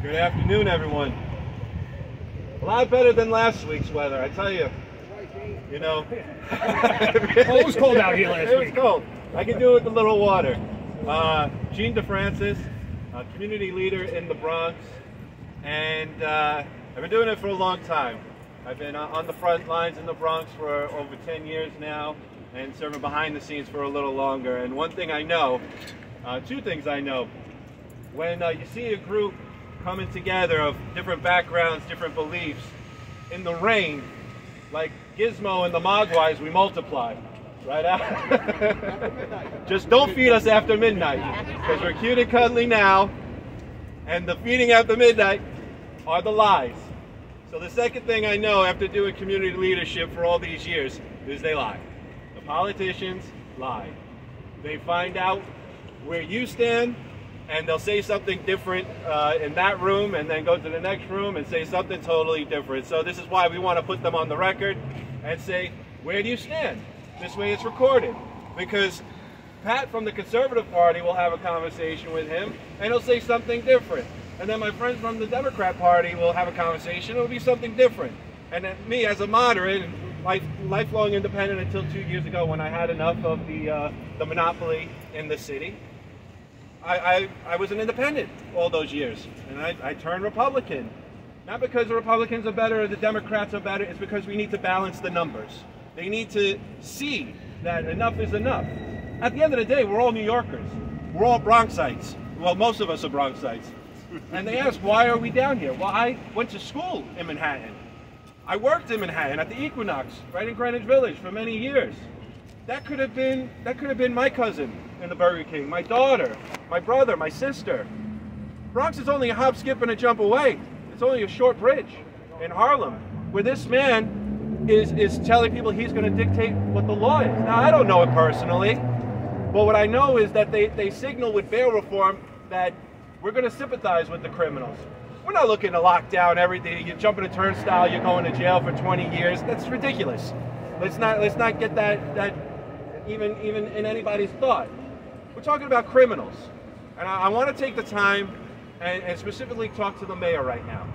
Good afternoon, everyone. A lot better than last week's weather, I tell you. You know, Well, it was cold out here last week. It was cold. I can do it with a little water. Gene DeFrancis, community leader in the Bronx, and I've been doing it for a long time. I've been on the front lines in the Bronx for over 10 years now, and serving behind the scenes for a little longer. And one thing I know, two things I know. When you see a group coming together of different backgrounds, different beliefs, in the rain, like Gizmo and the Mogwais, we multiply, right? Just don't feed us after midnight, because we're cute and cuddly now, and the feeding after midnight are the lies. So the second thing I know after doing community leadership for all these years is they lie. The politicians lie. They find out where you stand, and they'll say something different in that room, and then go to the next room and say something totally different. So this is why we want to put them on the record and say, where do you stand? This way it's recorded. Because Pat from the Conservative Party will have a conversation with him, and he'll say something different. And then my friends from the Democrat Party will have a conversation, it'll be something different. And then me as a moderate, lifelong independent until 2 years ago when I had enough of the monopoly in the city, I was an independent all those years, and I turned Republican. Not because the Republicans are better or the Democrats are better, it's because we need to balance the numbers. They need to see that enough is enough. At the end of the day, we're all New Yorkers. We're all Bronxites. Well, most of us are Bronxites. And they ask, why are we down here? Well, I went to school in Manhattan. I worked in Manhattan at the Equinox, right in Greenwich Village, for many years. That could have been my cousin in the Burger King, my daughter, my brother, my sister. Bronx is only a hop, skip, and a jump away. It's only a short bridge in Harlem, where this man is telling people he's going to dictate what the law is. Now, I don't know it personally, but what I know is that they signal with bail reform that we're going to sympathize with the criminals. We're not looking to lock down everything. You jump in a turnstile, you're going to jail for 20 years. That's ridiculous. Let's not get that even in anybody's thought. We're talking about criminals. And I want to take the time and specifically talk to the mayor right now.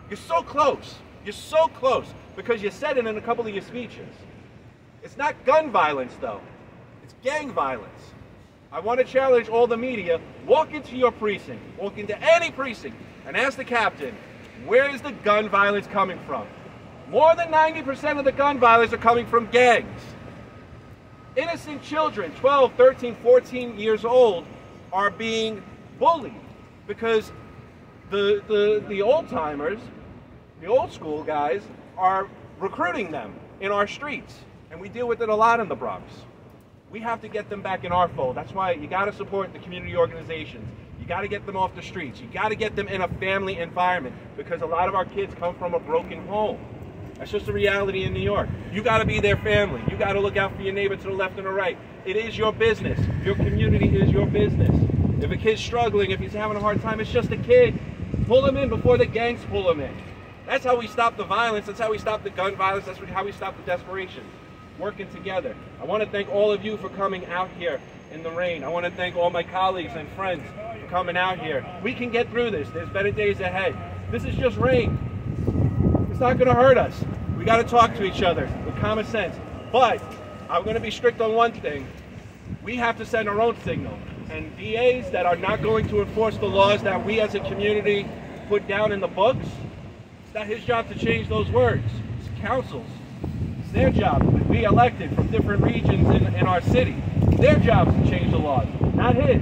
You're so close. You're so close because you said it in a couple of your speeches. It's not gun violence, though. It's gang violence. I want to challenge all the media. Walk into your precinct, walk into any precinct, and ask the captain, where is the gun violence coming from? More than 90% of the gun violence are coming from gangs. Innocent children, 12, 13, 14 years old, are being bullied because the old-timers, the old-school guys, are recruiting them in our streets. And we deal with it a lot in the Bronx. We have to get them back in our fold. That's why you got to support the community organizations. You got to get them off the streets. You got to get them in a family environment because a lot of our kids come from a broken home. That's just a reality in New York. You got to be their family. You got to look out for your neighbor to the left and the right. It is your business. Your community is your business. If a kid's struggling, if he's having a hard time, it's just a kid. Pull him in before the gangs pull him in. That's how we stop the violence. That's how we stop the gun violence. That's how we stop the desperation. Working together. I want to thank all of you for coming out here in the rain. I want to thank all my colleagues and friends for coming out here. We can get through this. There's better days ahead. This is just rain. It's not going to hurt us. We got to talk to each other with common sense. But I'm going to be strict on one thing. We have to send our own signal. And DAs that are not going to enforce the laws that we as a community put down in the books, it's not his job to change those words. It's councils. It's their job. We elected from different regions in our city. It's their job to change the laws, not his.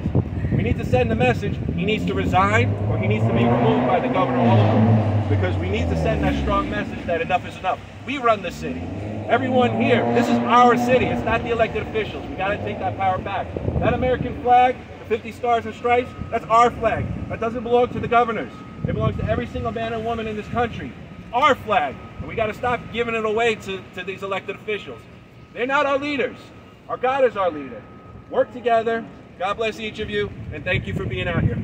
We need to send the message he needs to resign or he needs to be removed by the Governor Hochul, because we need to send that strong message that enough is enough. We run the city. Everyone here, this is our city. It's not the elected officials. We got to take that power back. That American flag, the 50 stars and stripes, that's our flag. That doesn't belong to the governors. It belongs to every single man and woman in this country. Our flag. And we got to stop giving it away to these elected officials. They're not our leaders. Our God is our leader. Work together. God bless each of you, and thank you for being out here.